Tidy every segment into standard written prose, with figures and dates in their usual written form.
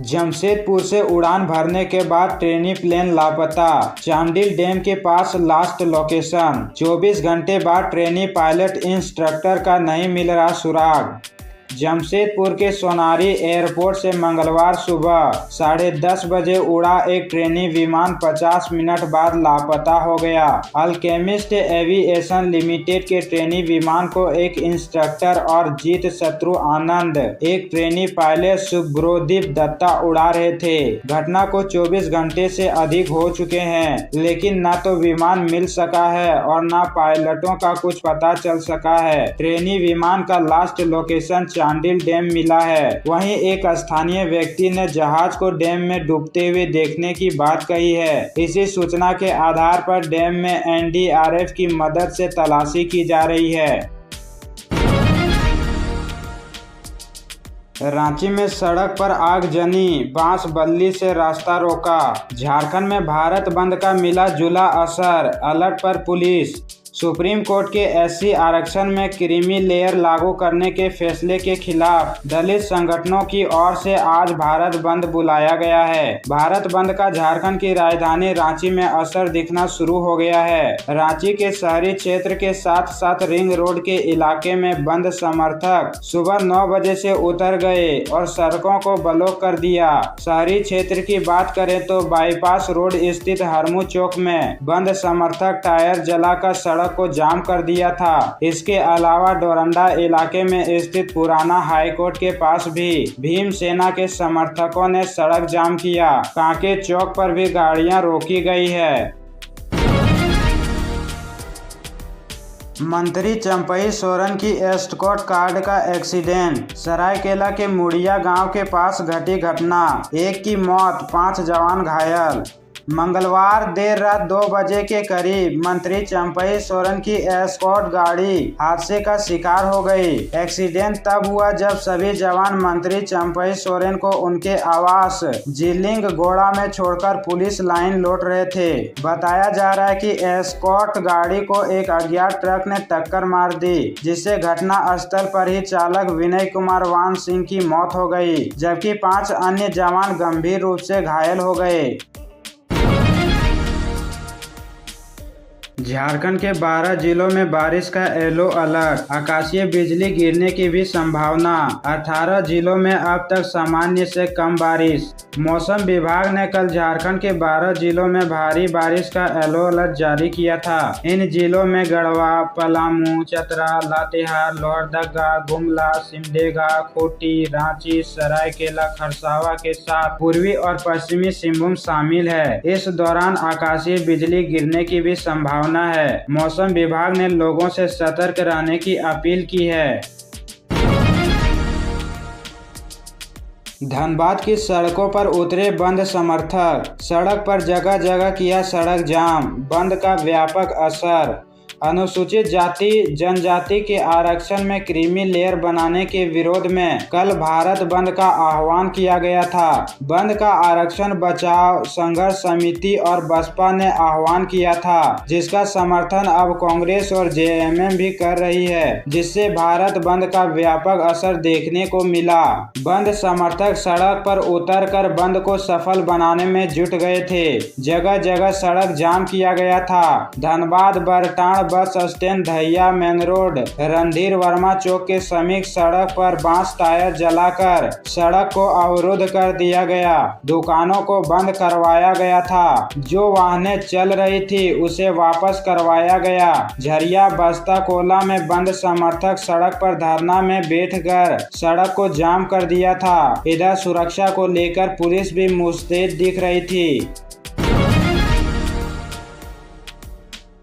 जमशेदपुर से उड़ान भरने के बाद ट्रेनी प्लेन लापता। चांडिल डैम के पास लास्ट लोकेशन। 24 घंटे बाद ट्रेनी पायलट इंस्ट्रक्टर का नहीं मिल रहा सुराग। जमशेदपुर के सोनारी एयरपोर्ट से मंगलवार सुबह 10:30 बजे उड़ा एक ट्रेनी विमान 50 मिनट बाद लापता हो गया। अल्केमिस्ट एविएशन लिमिटेड के ट्रेनी विमान को एक इंस्ट्रक्टर और जीत शत्रु आनंद एक ट्रेनी पायलट सुब्रोदीप दत्ता उड़ा रहे थे। घटना को 24 घंटे से अधिक हो चुके हैं, लेकिन न तो विमान मिल सका है और न पायलटों का कुछ पता चल सका है। ट्रेनी विमान का लास्ट लोकेशन चांडिल डैम मिला है। वहीं एक स्थानीय व्यक्ति ने जहाज को डैम में डूबते हुए देखने की बात कही है। इसी सूचना के आधार पर डैम में एनडीआरएफ की मदद से तलाशी की जा रही है। रांची में सड़क पर आगजनी, बांस बल्ली से रास्ता रोका। झारखंड में भारत बंद का मिला जुला असर, अलर्ट पर पुलिस। सुप्रीम कोर्ट के एससी आरक्षण में क्रीमी लेयर लागू करने के फैसले के खिलाफ दलित संगठनों की ओर से आज भारत बंद बुलाया गया है। भारत बंद का झारखंड की राजधानी रांची में असर दिखना शुरू हो गया है। रांची के शहरी क्षेत्र के साथ साथ रिंग रोड के इलाके में बंद समर्थक सुबह 9 बजे से उतर गए और सड़कों को ब्लॉक कर दिया। शहरी क्षेत्र की बात करें तो बाईपास रोड स्थित हरमू चौक में बंद समर्थक टायर जलाकर सड़क को जाम कर दिया था। इसके अलावा डोरंडा इलाके में स्थित पुराना हाईकोर्ट के पास भी भीमसेना के समर्थकों ने सड़क जाम किया। कांके चौक पर भी गाड़ियां रोकी गई है। मंत्री चंपई सोरेन की एस्कॉर्ट कार्ड का एक्सीडेंट। सरायकेला के मुड़िया गांव के पास घटी घटना, एक की मौत, 5 जवान घायल। मंगलवार देर रात 2 बजे के करीब मंत्री चंपई सोरेन की एस्कॉर्ट गाड़ी हादसे का शिकार हो गई। एक्सीडेंट तब हुआ जब सभी जवान मंत्री चंपई सोरेन को उनके आवास जिलिंग गोड़ा में छोड़कर पुलिस लाइन लौट रहे थे। बताया जा रहा है कि एस्कॉर्ट गाड़ी को एक अज्ञात ट्रक ने टक्कर मार दी, जिससे घटना स्थल पर ही चालक विनय कुमार वान सिंह की मौत हो गई, जबकि 5 अन्य जवान गंभीर रूप से घायल हो गए। झारखंड के 12 जिलों में बारिश का येलो अलर्ट, आकाशीय बिजली गिरने की भी संभावना। 18 जिलों में अब तक सामान्य से कम बारिश। मौसम विभाग ने कल झारखंड के 12 जिलों में भारी बारिश का येलो अलर्ट जारी किया था। इन जिलों में गढ़वा, पलामू, चतरा, लातेहार, लोहरदगा, गुमला, सिमडेगा, खूंटी, रांची, सरायकेला, खरसावा के साथ पूर्वी और पश्चिमी सिंहभूम शामिल है। इस दौरान आकाशीय बिजली गिरने की भी संभावना है। मौसम विभाग ने लोगों से सतर्क रहने की अपील की है। धनबाद की सड़कों पर उतरे बंद समर्थक, सड़क पर जगह जगह किया सड़क जाम, बंद का व्यापक असर। अनुसूचित जाति जनजाति के आरक्षण में क्रीमी लेयर बनाने के विरोध में कल भारत बंद का आह्वान किया गया था। बंद का आरक्षण बचाओ संघर्ष समिति और बसपा ने आह्वान किया था, जिसका समर्थन अब कांग्रेस और जेएमएम भी कर रही है, जिससे भारत बंद का व्यापक असर देखने को मिला। बंद समर्थक सड़क पर उतरकर बंद को सफल बनाने में जुट गए थे। जगह जगह सड़क जाम किया गया था। Dhanbad Bartand bus stand, Dhaiya main road, Randhir Verma Chowk के समीप सड़क पर बांस टायर जलाकर सड़क को अवरुद्ध कर दिया गया। दुकानों को बंद करवाया गया था। जो वाहनें चल रही थी उसे वापस करवाया गया। झरिया बस्ता कोला में बंद समर्थक सड़क पर धरना में बैठकर सड़क को जाम कर दिया था। इधर सुरक्षा को लेकर पुलिस भी मुस्तैद दिख रही थी।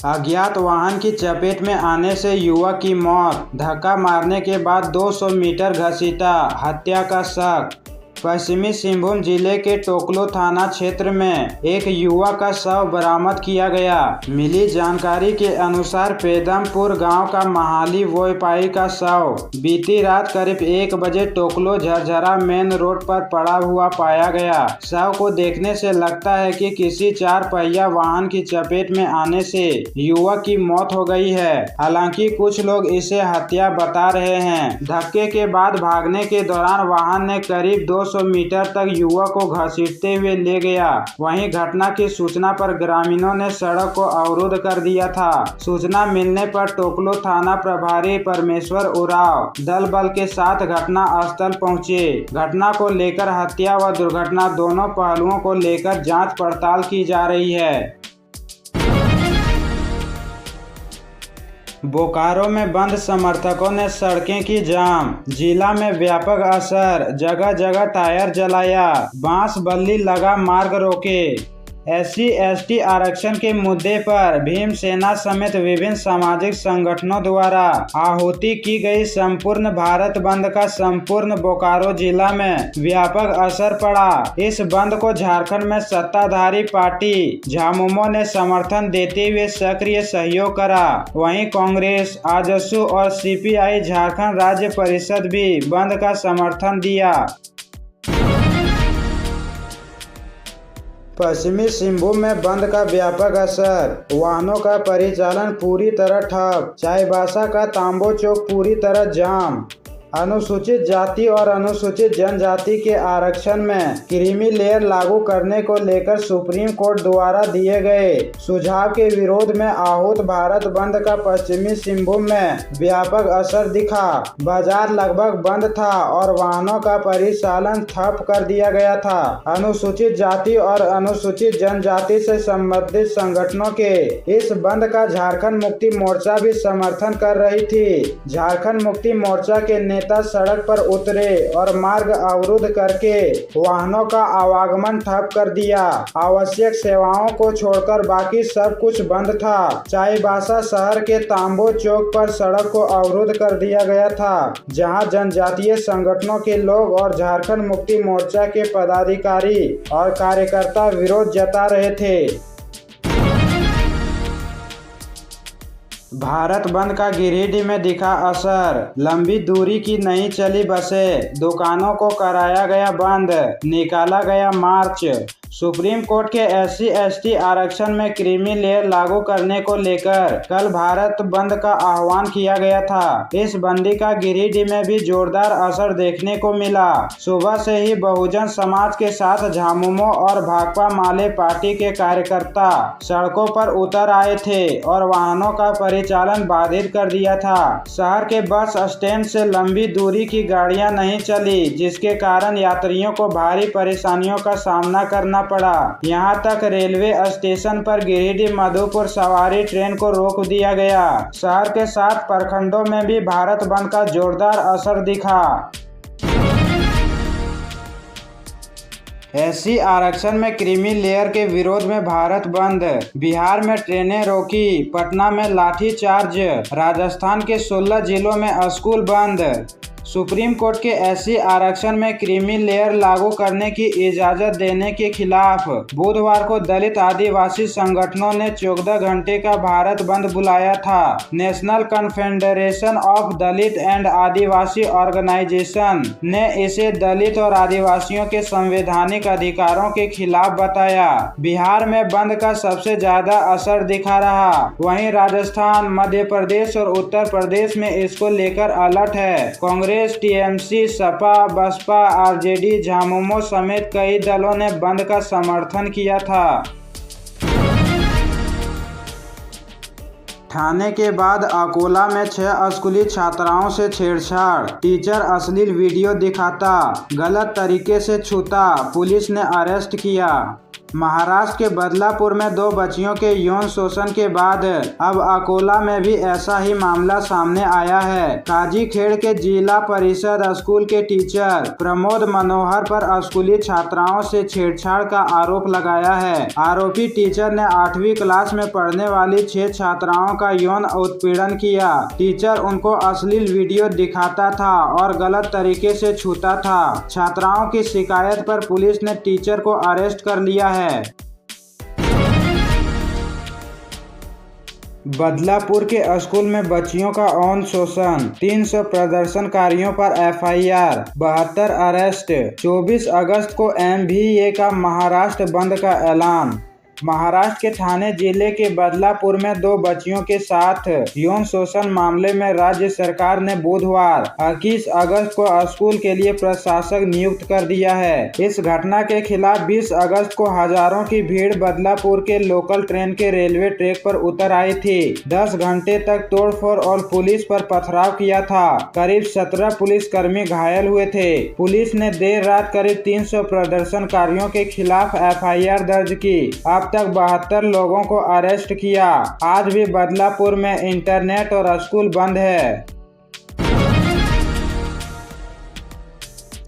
अज्ञात वाहन की चपेट में आने से युवक की मौत, धक्का मारने के बाद 200 मीटर घसीटा, हत्या का शक। पश्चिमी सिंहभूम जिले के टोकलो थाना क्षेत्र में एक युवक का शव बरामद किया गया। मिली जानकारी के अनुसार पेदमपुर गांव का महाली वोयपाई का शव बीती रात करीब 1 बजे टोकलो झरझरा मेन रोड पर पड़ा हुआ पाया गया। शव को देखने से लगता है कि किसी 4 पहिया वाहन की चपेट में आने से युवक की मौत हो गई है। हालांकि कुछ लोग इसे हत्या बता रहे हैं। धक्के के बाद भागने के दौरान वाहन ने करीब 200 200 मीटर तक युवक को घसीटते हुए ले गया। वहीं घटना की सूचना पर ग्रामीणों ने सड़क को अवरुद्ध कर दिया था। सूचना मिलने पर टोकलो थाना प्रभारी परमेश्वर उरांव दल बल के साथ घटना स्थल पहुंचे। घटना को लेकर हत्या व दुर्घटना दोनों पहलुओं को लेकर जांच पड़ताल की जा रही है। बोकारो में बंद समर्थकों ने सड़कें की जाम, जिला में व्यापक असर, जगह जगह टायर जलाया, बांस बल्ली लगा मार्ग रोके। SC/ST आरक्षण के मुद्दे पर भीमसेना समेत विभिन्न सामाजिक संगठनों द्वारा आहुति की गई संपूर्ण भारत बंद का संपूर्ण बोकारो जिला में व्यापक असर पड़ा। इस बंद को झारखंड में सत्ताधारी पार्टी झामुमो ने समर्थन देते हुए सक्रिय सहयोग करा। वहीं कांग्रेस, आजसू और CPI झारखंड राज्य परिषद भी बंद का समर्थन दिया। पश्चिमी सिंहभूम में बंद का व्यापक असर, वाहनों का परिचालन पूरी तरह ठप, चाईबासा का तांबो चौक पूरी तरह जाम। अनुसूचित जाति और अनुसूचित जनजाति के आरक्षण में क्रीमी लेयर लागू करने को लेकर सुप्रीम कोर्ट द्वारा दिए गए सुझाव के विरोध में आहूत भारत बंद का पश्चिमी सिंहभूम में व्यापक असर दिखा। बाजार लगभग बंद था और वाहनों का परिचालन ठप कर दिया गया था। अनुसूचित जाति और अनुसूचित जनजाति से संबंधित संगठनों के इस बंद का झारखंड मुक्ति मोर्चा भी समर्थन कर रही थी। झारखंड मुक्ति मोर्चा के नेता सड़क पर उतरे और मार्ग अवरुद्ध करके वाहनों का आवागमन ठप कर दिया। आवश्यक सेवाओं को छोड़कर बाकी सब कुछ बंद था। चाईबासा शहर के तांबो चौक पर सड़क को अवरुद्ध कर दिया गया था, जहां जनजातीय संगठनों के लोग और झारखंड मुक्ति मोर्चा के पदाधिकारी और कार्यकर्ता विरोध जता रहे थे। भारत बंद का गिरिडीह में दिखा असर, लंबी दूरी की नहीं चली बसें, दुकानों को कराया गया बंद, निकाला गया मार्च। सुप्रीम कोर्ट के SC/ST आरक्षण में क्रीमी लेयर लागू करने को लेकर कल भारत बंद का आह्वान किया गया था। इस बंदी का गिरिडीह में भी जोरदार असर देखने को मिला। सुबह से ही बहुजन समाज के साथ झामुमो और भाकपा माले पार्टी के कार्यकर्ता सड़कों पर उतर आए थे और वाहनों का परिचालन बाधित कर दिया था। शहर के बस स्टैंड से लंबी दूरी की गाड़ियां नहीं चली, जिसके कारण यात्रियों को भारी परेशानियों का सामना करना पड़ा। यहां तक रेलवे स्टेशन पर गिरिडीह मधुपुर सवारी ट्रेन को रोक दिया गया। शहर के 7 प्रखंडों में भी भारत बंद का जोरदार असर दिखा। SC आरक्षण में क्रीमी लेयर के विरोध में भारत बंद, बिहार में ट्रेनें रोकी, पटना में लाठीचार्ज, राजस्थान के 16 जिलों में स्कूल बंद। सुप्रीम कोर्ट के SC आरक्षण में क्रीमी लेयर लागू करने की इजाजत देने के खिलाफ बुधवार को दलित आदिवासी संगठनों ने 14 घंटे का भारत बंद बुलाया था। National Confederation of Dalit and Adivasi Organisation ने इसे दलित और आदिवासियों के संवैधानिक अधिकारों के खिलाफ बताया। बिहार में बंद का सबसे ज्यादा असर दिखा रहा, वहीं राजस्थान, मध्य प्रदेश और उत्तर प्रदेश में इसको लेकर अलर्ट है। कांग्रेस, TMC, सपा, बसपा, RJD, झामुमो समेत कई दलों ने बंद का समर्थन किया था। ठाणे के बाद अकोला में 6 स्कूली छात्राओं से छेड़छाड़, टीचर अश्लील वीडियो दिखाता, गलत तरीके से छूता, पुलिस ने अरेस्ट किया। महाराष्ट्र के बदलापुर में 2 बच्चियों के यौन शोषण के बाद अब अकोला में भी ऐसा ही मामला सामने आया है। काजीखेड़ के जिला परिषद स्कूल के टीचर प्रमोद मनोहर पर स्कूली छात्राओं से छेड़छाड़ का आरोप लगाया है। आरोपी टीचर ने 8वीं क्लास में पढ़ने वाली 6 छात्राओं का यौन उत्पीड़न किया। टीचर उनको अश्लील वीडियो दिखाता था और गलत तरीके से छूता था। छात्राओं की शिकायत पर पुलिस ने टीचर को अरेस्ट कर लिया है। बदलापुर के स्कूल में बच्चियों का यौन शोषण, 300 प्रदर्शनकारियों पर FIR, 72 अरेस्ट। 24 अगस्त को MVA का महाराष्ट्र बंद का ऐलान। महाराष्ट्र के ठाणे जिले के बदलापुर में 2 बच्चियों के साथ यौन शोषण मामले में राज्य सरकार ने बुधवार 21 अगस्त को स्कूल के लिए प्रशासक नियुक्त कर दिया है। इस घटना के खिलाफ 20 अगस्त को हजारों की भीड़ बदलापुर के लोकल ट्रेन के रेलवे ट्रैक पर उतर आई थी। 10 घंटे तक तोड़फोड़ और पुलिस पर पथराव किया था। करीब 17 पुलिसकर्मी घायल हुए थे। पुलिस ने देर रात करीब 300 प्रदर्शनकारियों के खिलाफ FIR दर्ज की। अब तक 72 लोगों को अरेस्ट किया। आज भी बदलापुर में इंटरनेट और स्कूल बंद है।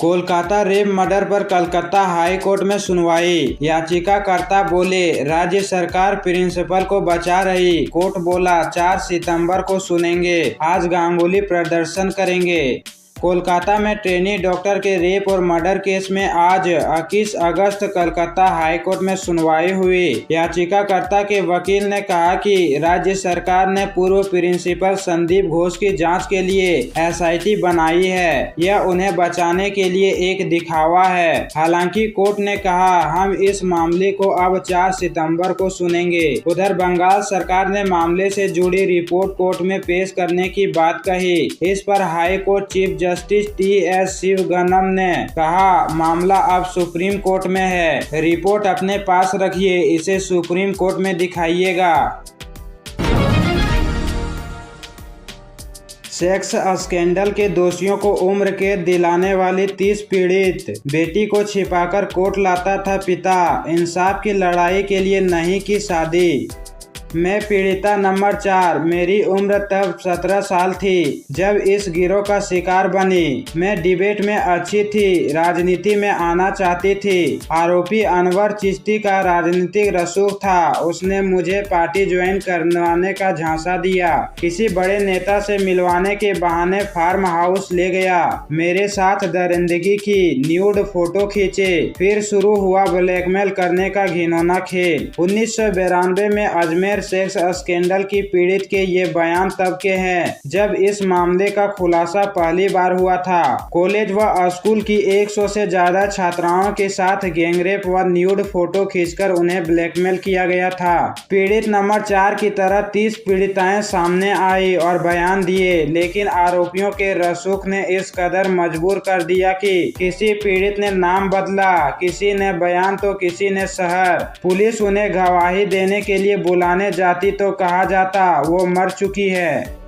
कोलकाता रेप मर्डर पर कलकत्ता हाई कोर्ट में सुनवाई। याचिकाकर्ता बोले राज्य सरकार प्रिंसिपल को बचा रही। कोर्ट बोला 4 सितंबर को सुनेंगे। आज गांगुली प्रदर्शन करेंगे। कोलकाता में ट्रेनी डॉक्टर के रेप और मर्डर केस में आज 21 अगस्त कलकत्ता हाई कोर्ट में सुनवाई हुई। याचिकाकर्ता के वकील ने कहा कि राज्य सरकार ने पूर्व प्रिंसिपल संदीप घोष की जांच के लिए SIT बनाई है। यह उन्हें बचाने के लिए एक दिखावा है। हालांकि कोर्ट ने कहा हम इस मामले को अब 4 सितंबर को सुनेंगे। उधर बंगाल सरकार ने मामले से जुड़ी रिपोर्ट कोर्ट में पेश करने की बात कही। इस पर high court chief justice TS शिवगन्नम ने कहा मामला अब सुप्रीम कोर्ट में है। रिपोर्ट अपने पास रखिए, इसे सुप्रीम कोर्ट में दिखाइएगा। सेक्स स्कैंडल के दोषियों को उम्र कैद दिलाने वाली 30 पीड़ित बेटी को छिपाकर कोर्ट लाता था पिता। इंसाफ की लड़ाई के लिए नहीं की शादी। मैं पीड़िता नंबर 4। मेरी उम्र तब 17 साल थी जब इस गिरोह का शिकार बनी। मैं डिबेट में अच्छी थी, राजनीति में आना चाहती थी। आरोपी अनवर चिश्ती का राजनीतिक रसूख था। उसने मुझे पार्टी ज्वाइन करवाने का झांसा दिया। किसी बड़े नेता से मिलवाने के बहाने फार्म हाउस ले गया। मेरे साथ दरिंदगी की, न्यूड फोटो खींचे। फिर शुरू हुआ ब्लैकमेल करने का घिनौना खेल। 1992 में अजमेर सेक्स स्कैंडल की पीड़ित के ये बयान तब के हैं जब इस मामले का खुलासा पहली बार हुआ था। कॉलेज व स्कूल की 100 से ज्यादा छात्राओं के साथ गैंगरेप व न्यूड फोटो खींचकर उन्हें ब्लैकमेल किया गया था। पीड़ित नंबर 4 की तरह 30 पीड़िताएं सामने आई और बयान दिए, लेकिन आरोपियों के रसूख ने इस कदर मजबूर कर दिया कि किसी पीड़ित ने नाम बदला, किसी ने बयान तो किसी ने शहर। पुलिस उन्हें गवाही देने के लिए बुलाने जाती तो कहा जाता वो मर चुकी है।